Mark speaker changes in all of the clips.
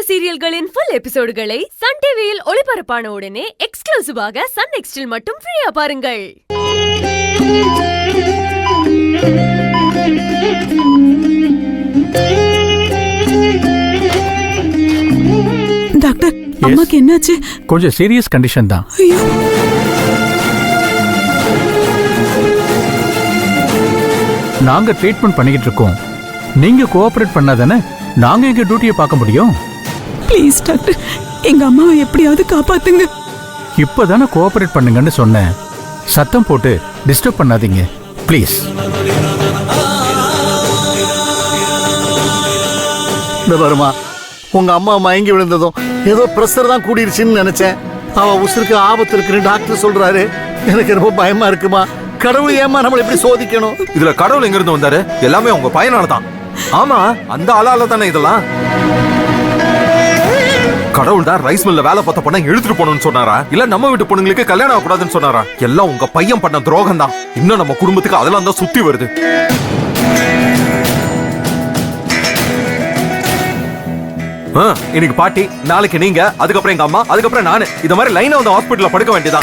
Speaker 1: சீரியல்களின் full எபிசோடுகளை Sun டிவியில் ஒளிபரப்பான உடனே எக்ஸ்க்ளூசிவாக சன் நெக்ஸ்டில் மட்டும் ஃப்ரீயா பாருங்கள்.
Speaker 2: டாக்டர், அம்மாக்கு என்னாச்சு?
Speaker 3: கொஞ்சம் சீரியஸ் கண்டிஷன் தான்.
Speaker 2: ஐயோ,
Speaker 3: நாங்க ட்ரீட்மெண்ட் பண்ணிக்கிட்டு இருக்கோம். நீங்க கோஆபரேட் பண்ணாதானே நாங்க எங்க டியூட்டியை பார்க்க முடியும்.
Speaker 2: ப்ளீஸ் டாக்டர், எங்க அம்மாவை எப்படியாவது காப்பாத்துங்க.
Speaker 3: இப்பதானே கோஆபரேட் பண்ணுங்கன்னு சொன்னேன். சத்தம் போட்டு டிஸ்டர்ப் பண்ணாதீங்க ப்ளீஸ்.
Speaker 4: இந்த வருமா, உங்க அம்மா மயங்கி விழுந்ததும் ஏதோ பிரஷர் தான் கூடிருச்சுன்னு நினைச்சேன். அவ உசுருக்கு ஆபத்து இருக்குன்னு டாக்டர் சொல்றாரு. எனக்கு ரொம்ப பயமா இருக்குமா. கடவுள் ஏமா நம்மளை இப்படி சோதிக்கணும்?
Speaker 5: இதுல கடவுள் எங்க இருந்து வந்தாரு? எல்லாமே உங்க பையனாலதான். ஆமா, அந்த ஆளால தானே இதெல்லாம். கடவுள் தான் ரைஸ் மில்ல வேலை பார்த்த பொண்ணை இழுத்துட்டு போகணும்னு சொன்னாரா? இல்ல நம்ம வீட்டு பொண்ணுங்களுக்கு கல்யாணம் ஆகக்கூடாதுன்னு சொன்னாரா? எல்லாம் உங்க பையன் பண்ண துரோகம் தான். இன்னும் நம்ம குடும்பத்துக்கு அதெல்லாம் தான் சுத்தி வருது. இன்னைக்கு பாட்டி, நாளைக்கு நீங்க, அதுக்கப்புறம் எங்க அம்மா, அதுக்கப்புறம் நானு. இந்த மாதிரி லைனா வந்து ஹாஸ்பிட்டல்ல படுக்க வேண்டியதா?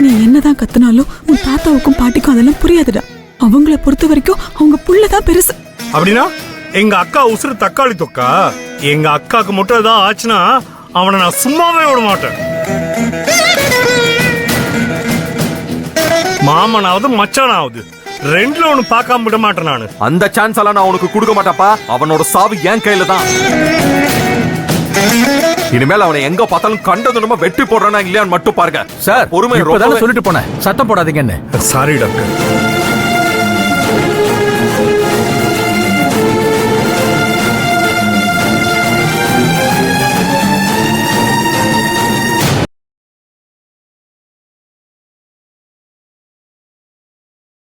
Speaker 2: நீ என்னதான் கத்துனாலும் உன் தாத்தாவுக்கும் பாட்டிக்கும் அதெல்லாம் புரியாதுடா. அவங்கள பொறுத்த வரைக்கும் அவங்க புள்ளதான் பெருசு.
Speaker 6: அப்படின்னா எங்க அக்கா உசுறு தக்காளி தொக்கா. எங்க அக்காக்கு மட்டும் ஏதாவது ஆச்சுன்னா அவனை நான் சும்மாவே விட மாட்டேன். மாமனாவது மச்சானாவது ரெண்டுல ஒண்ணு பார்க்காம விட மாட்டேன் நானு.
Speaker 5: அந்த சான்ஸ் எல்லாம் நான் உனக்கு கொடுக்க மாட்டேப்பா. அவனோட சாவு என் கையில தான். இனிமேல் அவனை எங்க பார்த்தாலும் கண்டதுனமா வெட்டி போடுறானா இல்லையான்னு மட்டும் பாருங்க.
Speaker 3: சார்,
Speaker 5: பொறுமை
Speaker 3: இப்பதானே சொல்லிட்டு போனேன் சத்தம் போடாதீங்கன்னு.
Speaker 6: Sorry doctor.